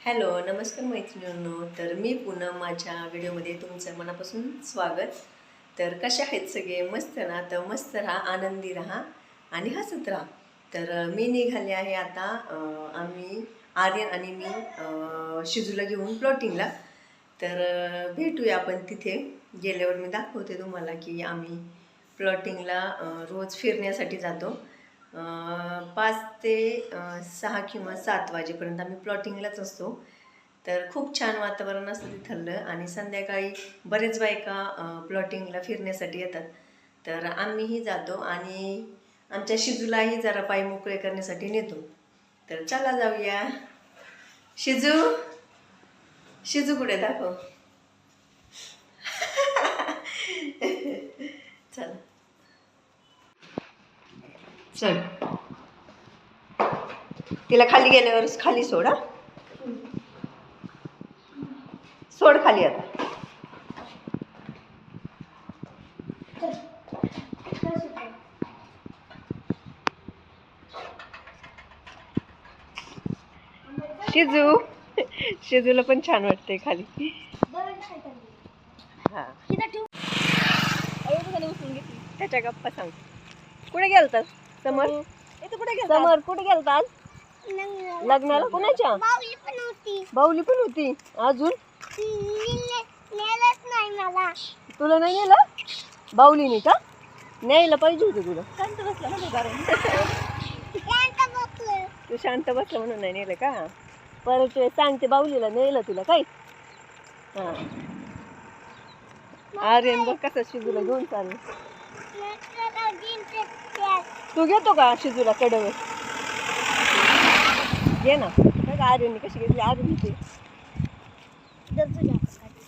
Hello नमस्कार मैत्रिणींनो. तर मी पुन्हा माझ्या व्हिडिओमध्ये तुमचं मनापासून स्वागत. तर कशा आहेत सगळे? मस्त ना? तर मस्त राहा, आनंदी राहा आणि हसत राहा. तर मी निघाले आहे आता. आम्ही आर्यन आणि मी शिजूला घेऊन प्लॉटिंगला. तर भेटूया आपण तिथे गेल्यावर. मी दाखवते तुम्हाला की आम्ही प्लॉटिंगला रोज फिरण्यासाठी जातो. 5 ते 6 किंवा 7 वाजेपर्यंत आम्ही प्लॉटिंगलाच असतो. तर खूप छान वातावरण असतं तिथलं आणि संध्याकाळी बरेच बायका प्लॉटिंगला फिरण्यासाठी येतात. तर आम्हीही जातो आणि आमच्या शिजूलाही जरा पाय मोकळे करण्यासाठी नेतो. तर चला जाऊया. शिजू, शिजू कुठे दाखव. चला चल, तिला खाली गेल्यावरच खाली सोडा. सोड खाली आता. शिजू, शिजूला पण छान वाटते खाली. हा, त्याच्या गप्पा सांग. कुठे गेलतात समर? समर कुठे गेलतात? लग्नाला कुणाच्या? बाहुली पण होती. अजून तुला नाही नेलं? बाहुलीने का? न्यायला पाहिजे होतं तुला. शांत बसला तू शांत बसला म्हणून नाही नेलं का? परत सांगते बाहुलीला नेलं तुला काय? हा, आर्यन बघ कसा शिजूला घेऊन चालू. तू घेतो का शिजूला कडवर? घे ना. बघ आर्यनने कशी घेतली. आर्यन ते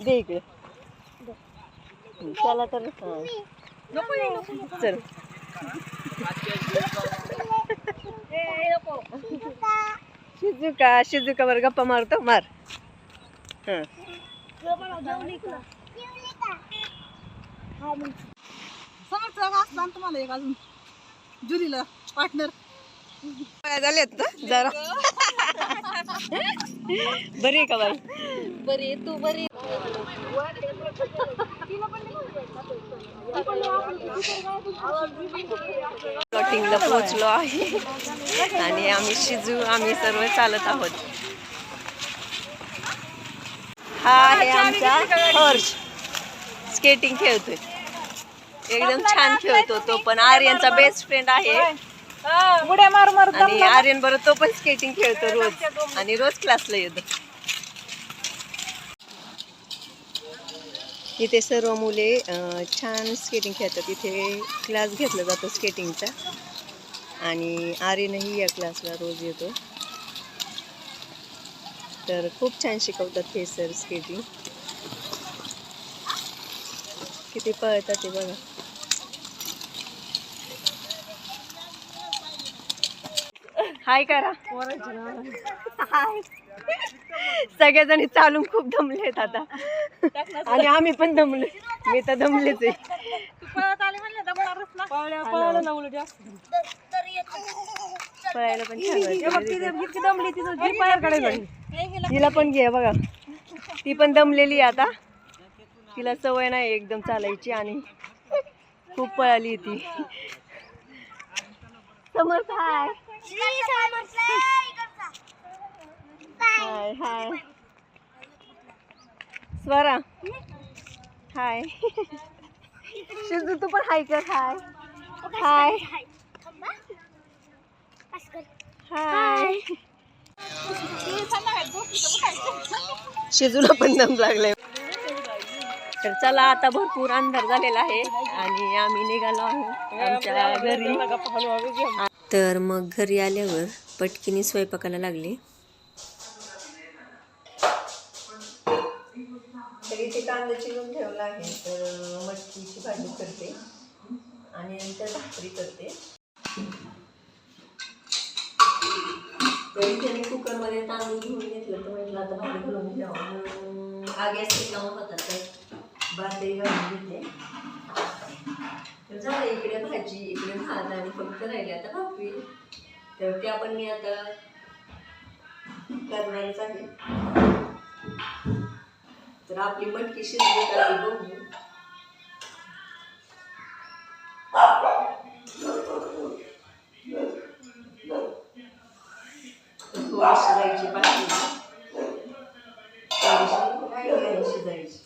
दे इकडे. चला तर. हा चल. शिजू का बरं गप्पा मारतो. मार. हा, तुम्हाला एक अजून जुरीला पार्टनर झालेत ना जरा. बरी आहे का बाई? बरी तू बरी. प्लॉटिंगला पोहोचलो आहे आणि आम्ही शिजू आम्ही सर्व चालत आहोत. हा आहे आमचा हर्ष. स्केटिंग खेळतोय. एकदम छान खेळतो तो पण. आर्यनचा बेस्ट फ्रेंड आहे आणि आर्यन बरोबर तो पण स्केटिंग खेळतो रोज आणि रोज क्लासला येतो. इथे सर्व मुले छान स्केटिंग खेळतात. इथे क्लास घेतला जातो स्केटिंगचा आणि आर्यनही या क्लासला रोज येतो. तर खूप छान शिकवतात हे सर स्केटिंग. किती पळतात ते बघा. हाय करा. हाय. सगळेजणी चालून खूप दमलेत आता आणि आम्ही पण दमले. मी तर दमलेच आहे. पळायला पण छान. तिला पण घे बघा. ती पण दमलेली आता. तिला सवय नाही एकदम चालायची आणि खूप पळाली ती. समर्थ हाय. हाय हाय. स्वरा हाय. शिजू तू पण हाय कर. हाय हाय हाय. शिजूला पण दम लागलाय. तर चला आता भरपूर अंधार झालेला आहे आणि आम्ही निघालो आहोत आमच्या घरी. तर मग घरी आल्यावर पटकीने स्वयंपाकाला लागले. तर इथे कांदा चिरून ठेवला आहे. तर मटकीची भाजी करते आणि नंतर भाकरी करते. तर इथे मी कुकरमध्ये तांदूळ घेऊन घेतलं. तर म्हटलं आता भाजी घालून घ्यावं. आगे असते लावून होतात तर भातही घालून घेते. तर झालं इकडे भाजी इकडे भात आणि फक्त राहिले आता भाकरी. तर त्या पण मी आता करणारच आहे. तर आपली मटकी शिजली का ती बघू. थोडी शिजायची बाकी, थोडीशी शिजायची.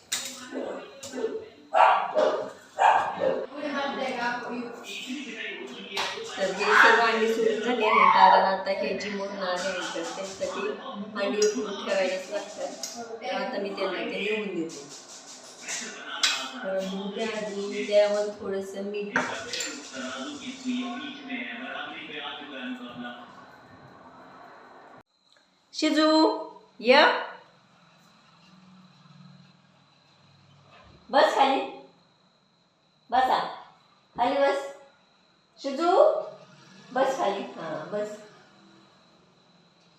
तर हे सर्व अंडी सुरू झाली आहे, कारण आता हे जी मोहन आहे तर त्यासाठी अंडी उठून ठेवायलाच लागतात. तर आता मी त्यांना ते लिहून देते. तर त्याआधी त्यावर थोडंसं मीठ, शिजू या बस खाली, बसा खाली बस. शिजू बस खाली. हां बस.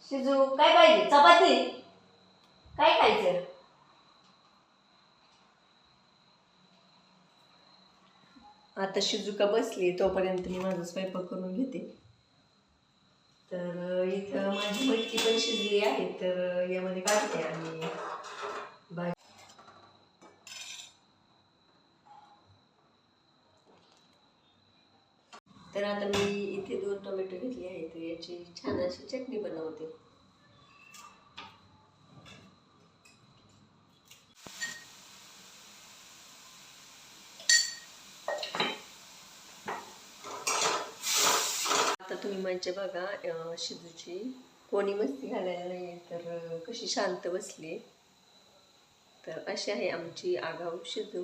शिजू काय पाहिजे? चपाती काय खायचं? आता शिजू का बसली तोपर्यंत मी माझा स्वयंपाक करून घेते. तर इथं माझी मटकी पण शिजली आहे, तर यामध्ये काढते आणि तर आता मी इथे 2 टोमॅटो घेतले आहेत, तर याची छान अशी चटणी बनवते. आता तुम्ही म्हणजे बघा शिजूची कोणी मस्ती घालायला नाही, तर कशी शांत बसली. तर अशी आहे आमची आगाऊ शिजू.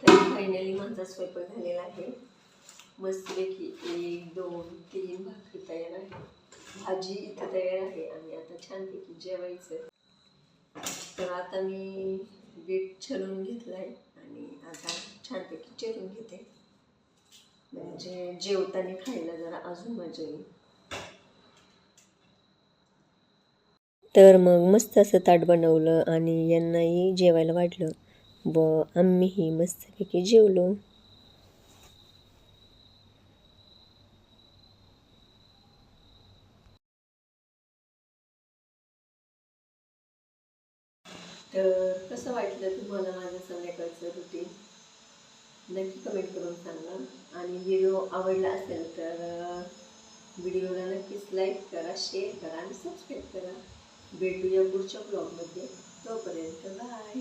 तर फायनली माझा स्वयंपाक झालेला आहे. मस्तपैकी 1 2 3 भाकरी तयार आहे, भाजी इथं तयार आहे आणि आता छानपैकी जेवायचं. तर आता मी बीट छलून घेतलाय आणि आता छानपैकी चिरून घेते, म्हणजे जेवताना खायला जरा अजून मजा येईल. तर मग मस्त असं ताट बनवलं आणि यांनाही जेवायला वाढलं व आम्हीही मस्तपैकी जेवलो. तर कसं वाटलं तुम्हाला माझं संध्याकाळचं रुटीन? नक्की कमेंट करून सांगा. आणि व्हिडिओ आवडला असेल तर व्हिडिओला नक्कीच लाईक करा, शेअर करा आणि सबस्क्राईब करा. भेटूया पुढच्या ब्लॉगमध्ये. तोपर्यंत बाय.